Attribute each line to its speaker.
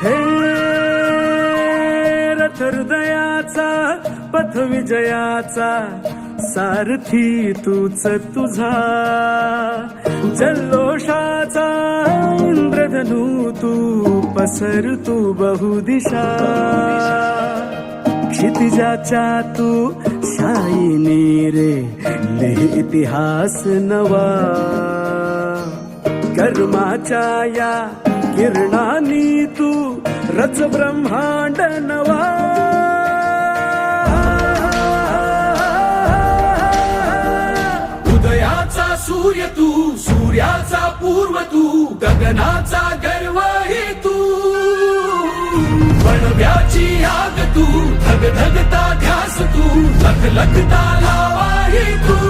Speaker 1: हे रथ हृदयाचा पथ विजयाचा सारथी तूच तुझा, जल्लोषाचा इंद्रधनू तू पसरतू बहुदिशा, क्षितिजाच्या तू शाईनी रे लिह इतिहास नवा, कर्माच्या या किरणांनी तू रच ब्रह्मांड नवा.
Speaker 2: उदयाचा सूर्य तू, सूर्याचा पूर्व तू, गगनाचा गर्व ही तू, बनव्याची आग तू, धगधगता ध्यास तू, लखलखता लावा ही तू.